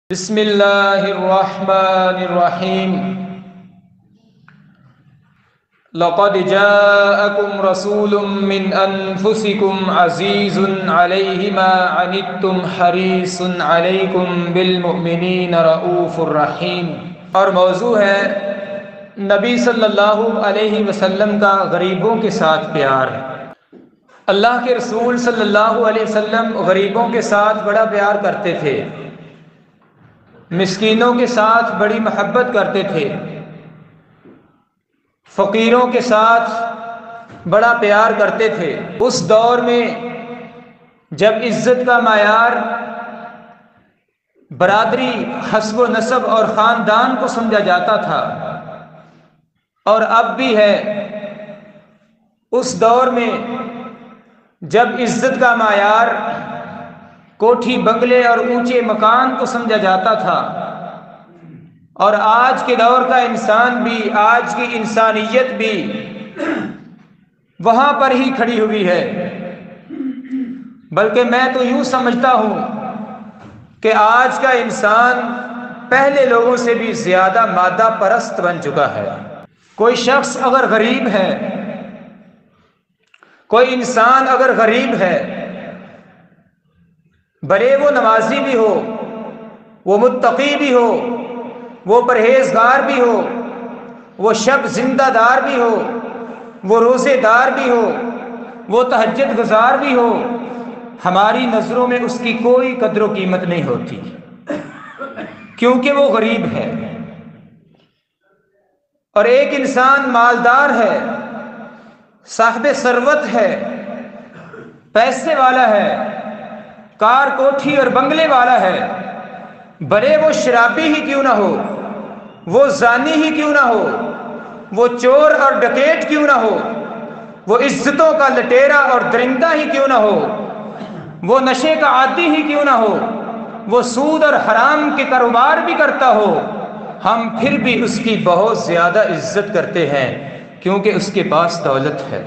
بسم اللہ الرحمن الرحیم لقد جاءکم رسول من انفسکم عزیز علیہ ما عنتم حریص علیکم بالمؤمنین رؤوف الرحیم۔ اور موضوع ہے نبی صلی اللہ علیہ وسلم کا غریبوں کے ساتھ پیار۔ اللہ کے رسول صلی اللہ علیہ وسلم غریبوں کے ساتھ بڑا پیار کرتے تھے، مسکینوں کے ساتھ بڑی محبت کرتے تھے، فقیروں کے ساتھ بڑا پیار کرتے تھے۔ اس دور میں جب عزت کا معیار برادری، حسب و نسب اور خاندان کو سمجھا جاتا تھا، اور اب بھی ہے، اس دور میں جب عزت کا معیار کوٹھی بنگلے اور اونچے مکان کو سمجھا جاتا تھا، اور آج کے دور کا انسان بھی، آج کی انسانیت بھی وہاں پر ہی کھڑی ہوئی ہے۔ بلکہ میں تو یوں سمجھتا ہوں کہ آج کا انسان پہلے لوگوں سے بھی زیادہ مادہ پرست بن چکا ہے۔ کوئی شخص اگر غریب ہے، کوئی انسان اگر غریب ہے، بھلے وہ نمازی بھی ہو، وہ متقی بھی ہو، وہ پرہیزگار بھی ہو، وہ شب زندہ دار بھی ہو، وہ روزے دار بھی ہو، وہ تہجد گزار بھی ہو، ہماری نظروں میں اس کی کوئی قدر و قیمت نہیں ہوتی، کیونکہ وہ غریب ہے۔ اور ایک انسان مالدار ہے، صاحب ثروت ہے، پیسے والا ہے، کار کوٹھی اور بنگلے والا ہے، بھلے وہ شرابی ہی کیوں نہ ہو، وہ زانی ہی کیوں نہ ہو، وہ چور اور ڈکیٹ کیوں نہ ہو، وہ عزتوں کا لٹیرا اور درندہ ہی کیوں نہ ہو، وہ نشے کا عادی ہی کیوں نہ ہو، وہ سود اور حرام کے کاروبار بھی کرتا ہو، ہم پھر بھی اس کی بہت زیادہ عزت کرتے ہیں، کیونکہ اس کے پاس دولت ہے۔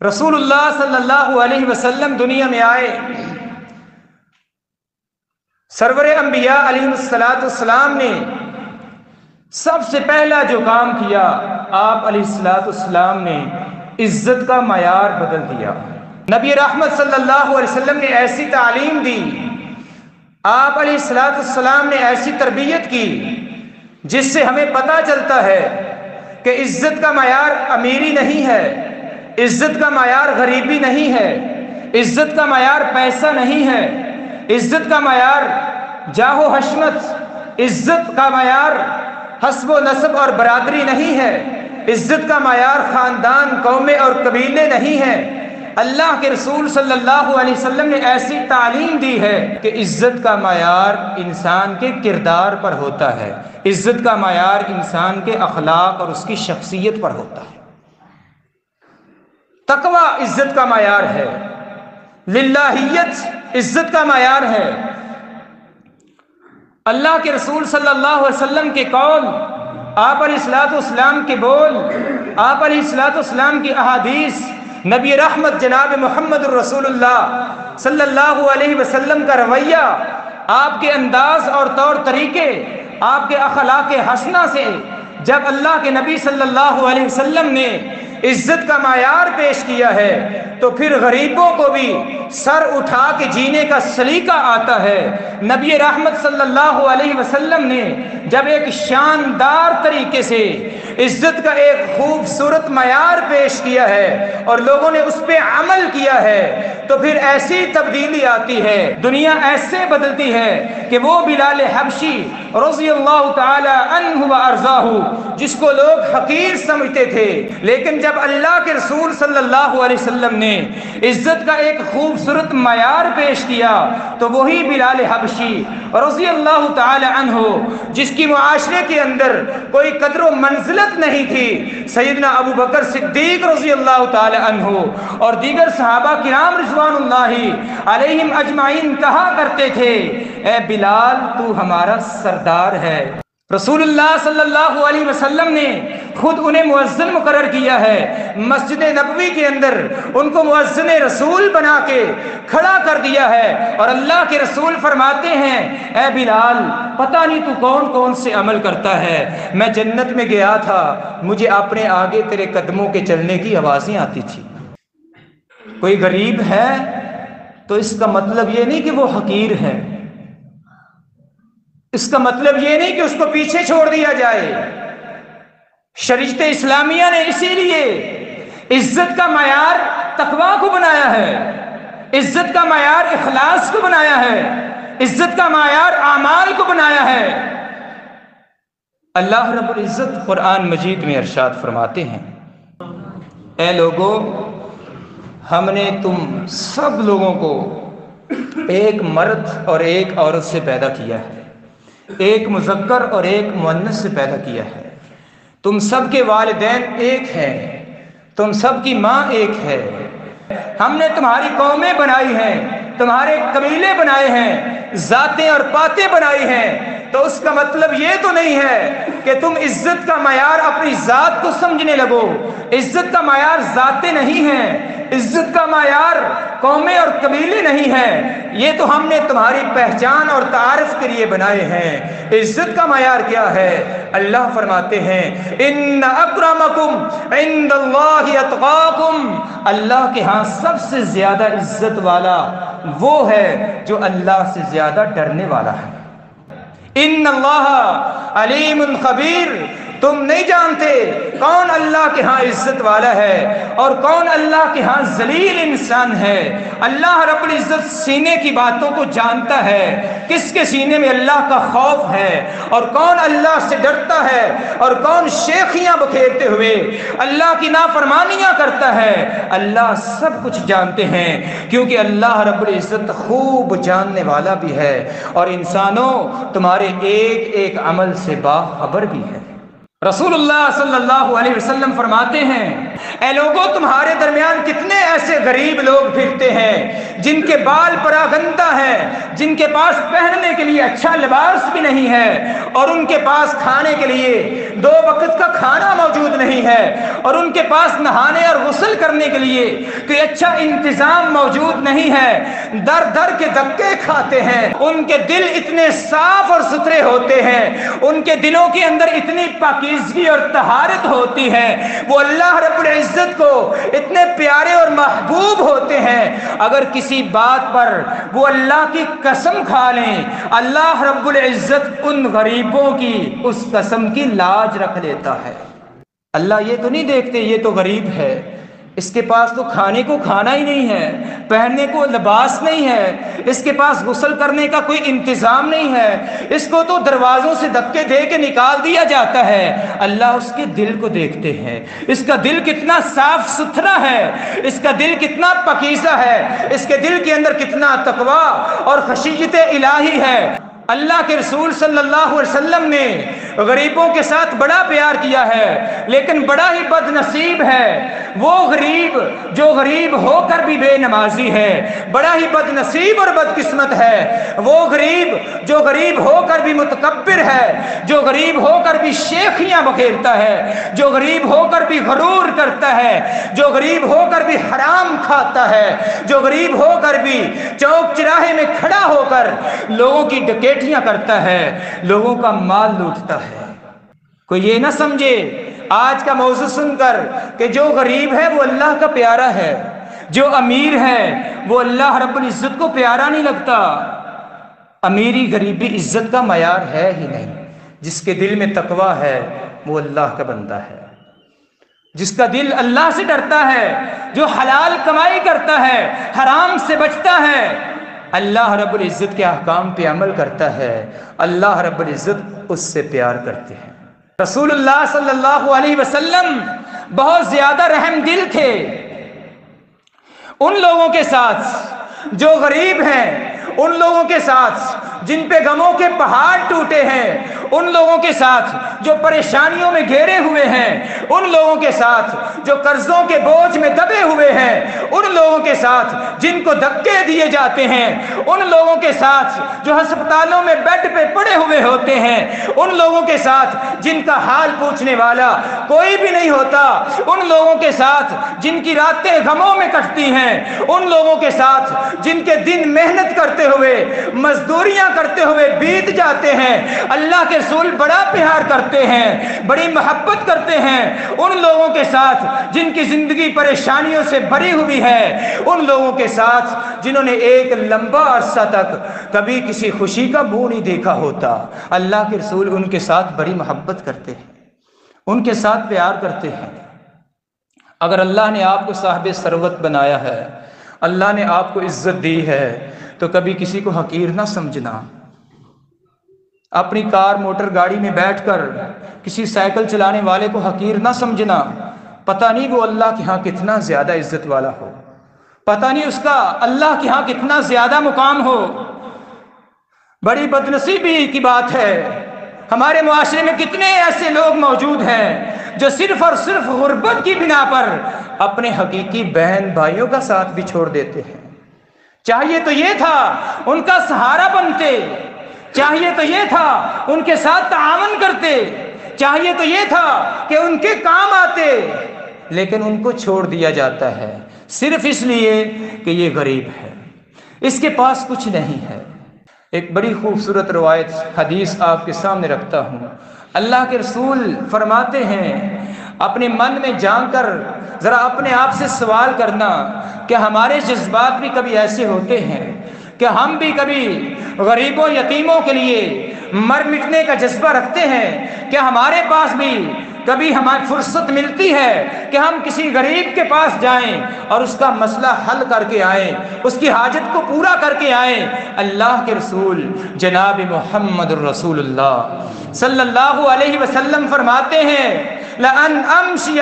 رسول اللہ صلی اللہ علیہ وسلم دنیا میں آئے، سرور انبیاء علیہ السلام نے سب سے پہلا جو کام کیا، آپ علیہ السلام نے عزت کا معیار بدل دیا۔ نبی رحمت صلی اللہ علیہ وسلم نے ایسی تعلیم دی، آپ علیہ السلام نے ایسی تربیت کی، جس سے ہمیں پتہ چلتا ہے کہ عزت کا معیار امیری نہیں ہے، عزت کا معیار غریبی نہیں ہے، عزت کا معیار پیسہ نہیں ہے، عزت کا معیار جاہ و حشمت، عزت کا معیار حسب و نسب اور برادری نہیں ہے، عزت کا معیار خاندان، قومیں اور قبیلے نہیں ہیں۔ اللہ کے رسول صلی اللہ علیہ وسلم نے ایسی تعلیم دی ہے کہ عزت کا معیار انسان کے کردار پر ہوتا ہے، عزت کا معیار انسان کے اخلاق اور اس کی شخصیت پر ہوتا ہے۔ تقوی عزت کا معیار ہے، للہیت عزت کا معیار ہے۔ اللہ کے رسول صلی اللہ علیہ وسلم کے قول، آپ علیہ السلام کے بول، آپ علیہ السلام کی احادیث، نبی رحمت جناب محمد الرسول اللہ صلی اللہ علیہ وسلم کا رویہ، آپ کے انداز اور طور طریقے، آپ کے اخلاق حسنہ سے جب اللہ کے نبی صلی اللہ علیہ وسلم نے عزت کا معیار پیش کیا ہے، تو پھر غریبوں کو بھی سر اٹھا کے جینے کا سلیقہ آتا ہے۔ نبی رحمت صلی اللہ علیہ وسلم نے جب ایک شاندار طریقے سے عزت کا ایک خوبصورت معیار پیش کیا ہے اور لوگوں نے اس پہ عمل کیا ہے، تو پھر ایسی تبدیلی آتی ہے، دنیا ایسے بدلتی ہے کہ وہ بلال حبشی رضی اللہ تعالی عنہ و ارضاہ، جس کو لوگ حقیر سمجھتے تھے، لیکن جب اللہ کے رسول صلی اللہ علیہ وسلم نے عزت کا ایک خوبصورت معیار پیش کیا، تو وہی بلال حبشی رضی اللہ تعالی عنہ، جس کی معاشرے کے اندر کوئی قدر و منزلت نہیں تھی، سیدنا ابو بکر صدیق رضی اللہ تعالی عنہ اور دیگر صحابہ کرام رضوان اللہ علیہم اجمعین کہا کرتے تھے، اے بلال تو ہمارا سردار ہے۔ رسول اللہ صلی اللہ علیہ وسلم نے خود انہیں مؤذن مقرر کیا ہے، مسجد نبوی کے اندر ان کو مؤذن رسول بنا کے کھڑا کر دیا ہے، اور اللہ کے رسول فرماتے ہیں اے بلال پتہ نہیں تو کون کون سے عمل کرتا ہے، میں جنت میں گیا تھا مجھے اپنے آگے تیرے قدموں کے چلنے کی آوازیں آتی تھی۔ کوئی غریب ہے تو اس کا مطلب یہ نہیں کہ وہ حقیر ہے، اس کا مطلب یہ نہیں کہ اس کو پیچھے چھوڑ دیا جائے۔ شریعت اسلامیہ نے اسی لیے عزت کا معیار تقویٰ کو بنایا ہے، عزت کا معیار اخلاص کو بنایا ہے، عزت کا معیار اعمال کو بنایا ہے۔ اللہ رب العزت قرآن مجید میں ارشاد فرماتے ہیں اے لوگو ہم نے تم سب لوگوں کو ایک مرد اور ایک عورت سے پیدا کیا ہے، ایک مذکر اور ایک مؤنث سے پیدا کیا ہے، تم سب کے والدین ایک ہیں، تم سب کی ماں ایک ہے، ہم نے تمہاری قومیں بنائی ہیں، تمہارے قبیلے بنائے ہیں، ذاتیں اور باتیں بنائی ہیں۔ تو اس کا مطلب یہ تو نہیں ہے کہ تم عزت کا معیار اپنی ذات کو سمجھنے لگو، عزت کا معیار ذاتیں نہیں ہیں، عزت کا معیار قومیں اور قبیلے نہیں ہیں، یہ تو ہم نے تمہاری پہچان اور تعارف کے لیے بنائے ہیں۔ عزت کا معیار کیا ہے؟ اللہ فرماتے ہیں ان اکرمکم عند اللہ اتقاکم، اللہ کے ہاں سب سے زیادہ عزت والا وہ ہے جو اللہ سے زیادہ ڈرنے والا ہے۔ ان اللہ علیم خبیر، تم نہیں جانتے کون اللہ کے ہاں عزت والا ہے اور کون اللہ کے ہاں ذلیل انسان ہے۔ اللہ رب العزت سینے کی باتوں کو جانتا ہے، کس کے سینے میں اللہ کا خوف ہے اور کون اللہ سے ڈرتا ہے اور کون شیخیاں بکھیرتے ہوئے اللہ کی نافرمانیاں کرتا ہے۔ اللہ سب کچھ جانتے ہیں کیونکہ اللہ رب العزت خوب جاننے والا بھی ہے اور انسانوں تمہارے ایک ایک عمل سے باخبر بھی ہے۔ رسول اللہ صلی اللہ علیہ وسلم فرماتے ہیں اے لوگوں تمہارے درمیان کتنے ایسے غریب لوگ پھرتے ہیں جن کے بال پراگندہ ہیں، جن کے پاس پہننے کے لیے اچھا لباس بھی نہیں ہے اور ان کے پاس کھانے کے لیے 2 وقت کا کھانا موجود نہیں ہے اور ان کے پاس نہانے اور غسل کرنے کے لیے کوئی اچھا انتظام موجود نہیں ہے، در در کے دھکے کھاتے ہیں، ان کے دل اتنے صاف اور ستھرے ہوتے ہیں، ان کے دلوں کے اندر اتنی پاکیزگی اور طہارت ہوتی ہے، وہ اللہ رب العزت کو اتنے پیارے اور محبوب ہوتے ہیں، اگر کسی بات پر وہ اللہ کی قسم کھا لیں اللہ رب العزت ان غریبوں کی اس قسم کی لاج رکھ لیتا ہے۔ اللہ یہ تو نہیں دیکھتے یہ تو غریب ہے، اس کے پاس تو کھانے کو کھانا ہی نہیں ہے، پہننے کو لباس نہیں ہے، اس کے پاس غسل کرنے کا کوئی انتظام نہیں ہے، اس کو تو دروازوں سے دھکے دے کے نکال دیا جاتا ہے۔ اللہ اس کے دل کو دیکھتے ہیں، اس کا دل کتنا صاف ستھرا ہے، اس کا دل کتنا پاکیزہ ہے، اس کے دل کے اندر کتنا تقویٰ اور خشیت الہی ہے۔ اللہ کے رسول صلی اللہ علیہ وسلم نے غریبوں کے ساتھ بڑا پیار کیا ہے، لیکن بڑا ہی بد نصیب ہے وہ غریب جو غریب ہو کر بھی بے نمازی ہے، بڑا ہی بد نصیب اور بد قسمت ہے وہ غریب جو غریب ہو کر بھی متکبر ہے، جو غریب ہو کر بھی شیخیاں بکھیرتا ہے، جو غریب ہو کر بھی غرور کرتا ہے، جو غریب ہو کر بھی حرام کھاتا ہے، جو غریب ہو کر بھی چوک چراہے میں کھڑا ہو کر لوگوں کی ڈکیٹیاں کرتا ہے، لوگوں کا مال لوٹتا ہے۔ کوئی یہ نہ سمجھے آج کا موضوع سن کر کہ جو غریب ہے وہ اللہ کا پیارا ہے، جو امیر ہے وہ اللہ رب العزت کو پیارا نہیں لگتا۔ امیری غریبی عزت کا معیار ہے ہی نہیں۔ جس کے دل میں تقویٰ ہے وہ اللہ کا بندہ ہے، جس کا دل اللہ سے ڈرتا ہے، جو حلال کمائی کرتا ہے، حرام سے بچتا ہے، اللہ رب العزت کے احکام پہ عمل کرتا ہے، اللہ رب العزت اس سے پیار کرتے ہیں۔ رسول اللہ صلی اللہ علیہ وسلم بہت زیادہ رحم دل تھے ان لوگوں کے ساتھ جو غریب ہیں، ان لوگوں کے ساتھ جن پہ غموں کے پہاڑ ٹوٹے ہیں، ان لوگوں کے ساتھ جو پریشانیوں میں گھیرے ہوئے ہیں، ان لوگوں کے ساتھ جو قرضوں کے بوجھ میں دبے ہوئے ہیں، ان لوگوں کے ساتھ جن کو دھکے دیے جاتے ہیں، ان لوگوں کے ساتھ جو ہسپتالوں میں بیڈ پہ پڑے ہوئے ہوتے ہیں، ان لوگوں کے ساتھ جن کا حال پوچھنے والا کوئی بھی نہیں ہوتا، ان لوگوں کے ساتھ جن کی راتیں غموں میں کٹتی ہیں، ان لوگوں کے ساتھ جن کے دن محنت کرتے ہوئے مزدوریاں کرتے ہوئے بیت جاتے ہیں، اللہ کے رسول بڑا پیار کرتے ہیں، بڑی محبت کرتے ہیں، ان لوگوں کے ساتھ جن کی زندگی پریشانیوں سے بھری ہوئی ہے، ان لوگوں کے ساتھ جنہوں نے ایک لمبا عرصہ تک کبھی کسی خوشی کا منہ نہیں دیکھا ہوتا، اللہ کے رسول ان کے ساتھ بڑی محبت کرتے ہیں، ان کے ساتھ پیار کرتے ہیں۔ اگر اللہ نے آپ کو صاحب ثروت بنایا ہے، اللہ نے آپ کو عزت دی ہے، تو کبھی کسی کو حقیر نہ سمجھنا۔ اپنی کار موٹر گاڑی میں بیٹھ کر کسی سائیکل چلانے والے کو حقیر نہ سمجھنا، پتہ نہیں وہ اللہ کے ہاں کتنا زیادہ عزت والا ہو، پتہ نہیں اس کا اللہ کے ہاں کتنا زیادہ مقام ہو۔ بڑی بدنصیبی کی بات ہے، ہمارے معاشرے میں کتنے ایسے لوگ موجود ہیں جو صرف اور صرف غربت کی بنا پر اپنے حقیقی بہن بھائیوں کا ساتھ بھی چھوڑ دیتے ہیں۔ چاہیے تو یہ تھا ان کا سہارا بنتے، چاہیے تو یہ تھا ان کے ساتھ تعاون کرتے، چاہیے تو یہ تھا کہ ان کے کام آتے، لیکن ان کو چھوڑ دیا جاتا ہے صرف اس لیے کہ یہ غریب ہے، اس کے پاس کچھ نہیں ہے۔ ایک بڑی خوبصورت روایت حدیث آپ کے سامنے رکھتا ہوں۔ اللہ کے رسول فرماتے ہیں، اپنے من میں جان کر ذرا اپنے آپ سے سوال کرنا کہ ہمارے جذبات بھی کبھی ایسے ہوتے ہیں کہ ہم بھی کبھی غریبوں یتیموں کے لیے مر مٹنے کا جذبہ رکھتے ہیں؟ کہ ہمارے پاس بھی کبھی ہماری فرصت ملتی ہے کہ ہم کسی غریب کے پاس جائیں اور اس کا مسئلہ حل کر کے آئیں، اس کی حاجت کو پورا کر کے آئیں؟ اللہ کے رسول جناب محمد الرسول اللہ صلی اللہ علیہ وسلم فرماتے ہیں، لَأَنْ أَمْشِيَ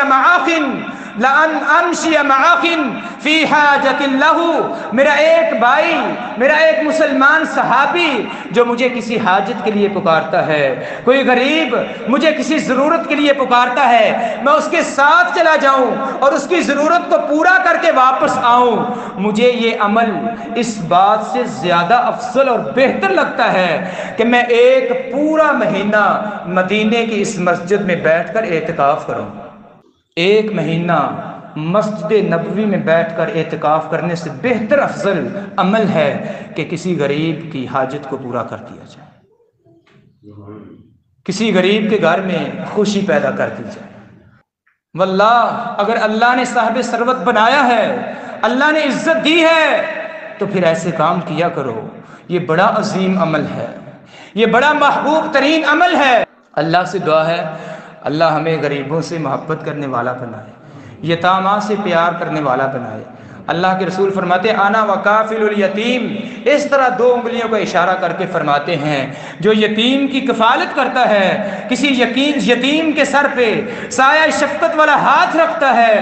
مَعَخٍ فِي حَاجَةٍ لَهُ، میرا ایک بھائی، میرا ایک مسلمان صحابی جو مجھے کسی حاجت کے لیے پکارتا ہے، کوئی غریب مجھے کسی ضرورت کے لیے پکارتا ہے، میں اس کے ساتھ چلا جاؤں اور اس کی ضرورت کو پورا کر کے واپس آؤں، مجھے یہ عمل اس بات سے زیادہ افضل اور بہتر لگتا ہے کہ میں ایک پورا مہینہ مدینے کی اس مسجد میں بیٹھ کر اعتکاف کروں۔ ایک مہینہ مسجد نبوی میں بیٹھ کر اعتکاف کرنے سے بہتر افضل عمل ہے کہ کسی غریب کی حاجت کو پورا کر دیا جائے، کسی غریب کے گھر میں خوشی پیدا کر دی جائے۔ واللہ اگر اللہ نے صاحب ثروت بنایا ہے، اللہ نے عزت دی ہے، تو پھر ایسے کام کیا کرو۔ یہ بڑا عظیم عمل ہے، یہ بڑا محبوب ترین عمل ہے۔ اللہ سے دعا ہے اللہ ہمیں غریبوں سے محبت کرنے والا بنائے، یتاماں سے پیار کرنے والا بنائے۔ اللہ کے رسول فرماتے ہیں، انا وکافل الیتیم، اس طرح دو انگلیوں کا اشارہ کر کے فرماتے ہیں، جو یتیم کی کفالت کرتا ہے، کسی یتیم کے سر پہ سایہ شفقت والا ہاتھ رکھتا ہے،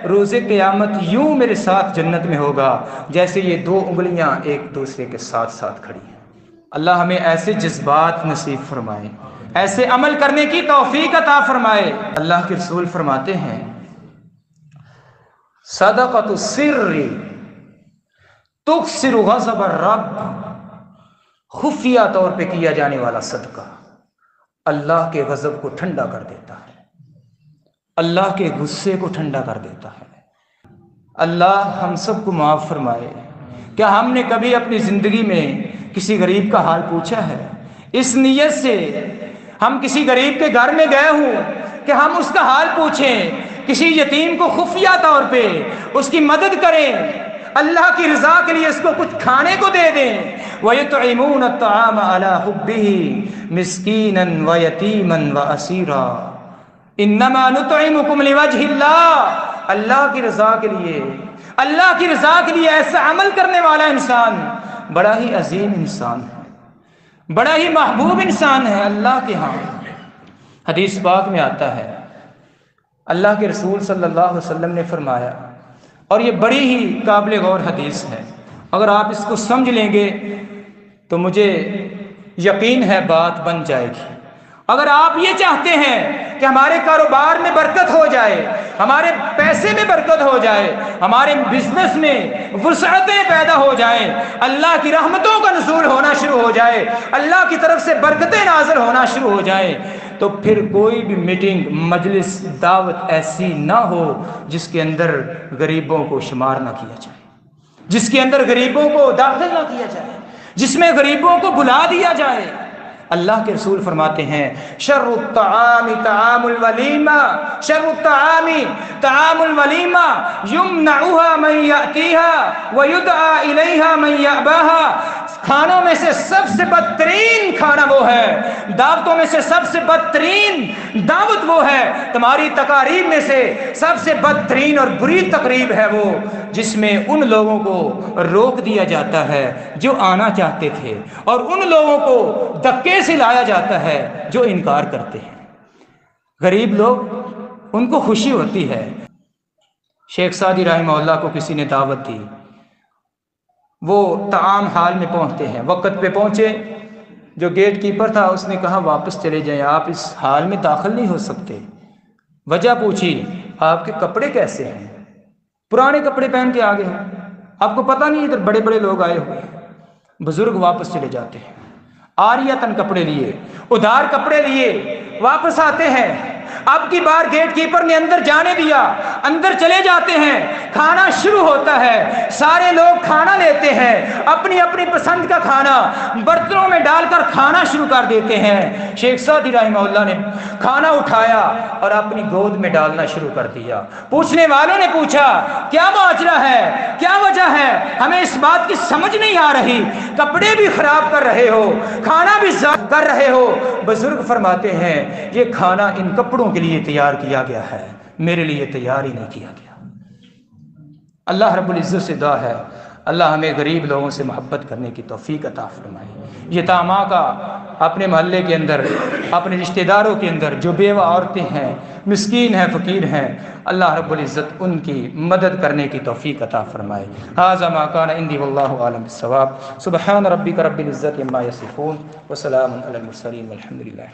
روز قیامت یوں میرے ساتھ جنت میں ہوگا جیسے یہ دو انگلیاں ایک دوسرے کے ساتھ ساتھ کھڑی ہیں۔ اللہ ہمیں ایسے جذبات نصیب فرمائے، ایسے عمل کرنے کی توفیق عطا فرمائے۔ اللہ کے رسول فرماتے ہیں، صدقۃ السر تکسر غضب الرب، خفیہ طور پہ کیا جانے والا صدقہ اللہ کے غضب کو ٹھنڈا کر دیتا ہے، اللہ کے غصے کو ٹھنڈا کر دیتا ہے۔ اللہ ہم سب کو معاف فرمائے۔ کیا ہم نے کبھی اپنی زندگی میں کسی غریب کا حال پوچھا ہے؟ اس نیت سے ہم کسی غریب کے گھر میں گئے ہوں کہ ہم اس کا حال پوچھیں، کسی یتیم کو خفیہ طور پہ اس کی مدد کریں، اللہ کی رضا کے لیے اس کو کچھ کھانے کو دے دیں۔ وَيُطْعِمُونَ الطَّعَامَ عَلَىٰ حُبِّهِ مِسْكِينًا وَيَتِيمًا وَأَسِيرًا إِنَّمَا نُطْعِمُكُمْ لِوَجْهِ اللَّهِ، اللہ کی رضا کے لیے، اللہ کی رضا کے لیے ایسا عمل کرنے والا انسان بڑا ہی عظیم انسان ہے، بڑا ہی محبوب انسان ہے اللہ کے ہاں۔ حدیث پاک میں آتا ہے، اللہ کے رسول صلی اللہ علیہ وسلم نے فرمایا، اور یہ بڑی ہی قابل غور حدیث ہے، اگر آپ اس کو سمجھ لیں گے تو مجھے یقین ہے بات بن جائے گی۔ اگر آپ یہ چاہتے ہیں کہ ہمارے کاروبار میں برکت ہو جائے، ہمارے پیسے میں برکت ہو جائے، ہمارے بزنس میں وسعتیں پیدا ہو جائیں، اللہ کی رحمتوں کا نزول ہونا شروع ہو جائے، اللہ کی طرف سے برکتیں نازل ہونا شروع ہو جائیں، تو پھر کوئی بھی میٹنگ، مجلس، دعوت ایسی نہ ہو جس کے اندر غریبوں کو شمار نہ کیا جائے، جس کے اندر غریبوں کو داخل نہ کیا جائے، جس میں غریبوں کو بلا دیا جائے۔ اللہ کے رسول فرماتے ہیں شر الطعام طعام الولیمہ، شر الطعام طعام الولیمہ یمنعها من یأتیها ویدعى الیہا من یأباها۔ کھانوں میں سے سب سے بدترین کھانا وہ ہے، دعوتوں میں سے سب سے بدترین دعوت وہ ہے، تمہاری تقاریب میں سے سب سے بدترین اور بری تقریب ہے وہ جس میں ان لوگوں کو روک دیا جاتا ہے جو آنا چاہتے تھے، اور ان لوگوں کو دھکے سے لایا جاتا ہے جو انکار کرتے ہیں۔ غریب لوگ، ان کو خوشی ہوتی ہے۔ شیخ سعدی رحمہ اللہ کو کسی نے دعوت دی، وہ طعام حال میں پہنچتے ہیں، وقت پہ پہنچے، جو گیٹ کیپر تھا اس نے کہا واپس چلے جائیں، آپ اس حال میں داخل نہیں ہو سکتے۔ وجہ پوچھی، آپ کے کپڑے کیسے ہیں؟ پرانے کپڑے پہن کے آگے ہیں، آپ کو پتہ نہیں ادھر بڑے بڑے لوگ آئے ہوئے ہیں۔ بزرگ واپس چلے جاتے ہیں، عاریتاً کپڑے لیے، ادھار کپڑے لیے واپس آتے ہیں۔ اب کی بار گیٹ کیپر نے اندر جانے دیا، اندر چلے جاتے ہیں، کھانا شروع ہوتا ہے، سارے لوگ کھانا لیتے ہیں، اپنی اپنی پسند کا کھانا برتنوں میں ڈال کر کھانا شروع کر دیتے ہیں۔ شیخ سعدی رحمہ اللہ نے کھانا اٹھایا اور اپنی گود میں ڈالنا شروع کر دیا۔ پوچھنے والوں نے پوچھا کیا ماجرا ہے، کیا وجہ ہے؟ ہمیں اس بات کی سمجھ نہیں آ رہی، کپڑے بھی خراب کر رہے ہو، کھانا بھی ضائع کر رہے ہو۔ بزرگ فرماتے ہیں یہ کھانا ان کپڑوں کے لیے تیار کیا گیا ہے، میرے لیے تیار ہی نہیں کیا گیا۔ اللہ رب العزت سے دعا ہے اللہ ہمیں غریب لوگوں سے محبت کرنے کی توفیق عطا فرمائے۔ یتاما کا اپنے محلے کے اندر، اپنے رشتہ داروں کے اندر جو بیوہ عورتیں ہیں، مسکین ہیں، فقیر ہیں، اللہ رب العزت ان کی مدد کرنے کی توفیق عطا فرمائے۔ ھذا ما کان عندی واللہ اعلم بالصواب۔ سبحان ربک رب العزت عما یصفون وسلام علی المرسلین والحمد للہ۔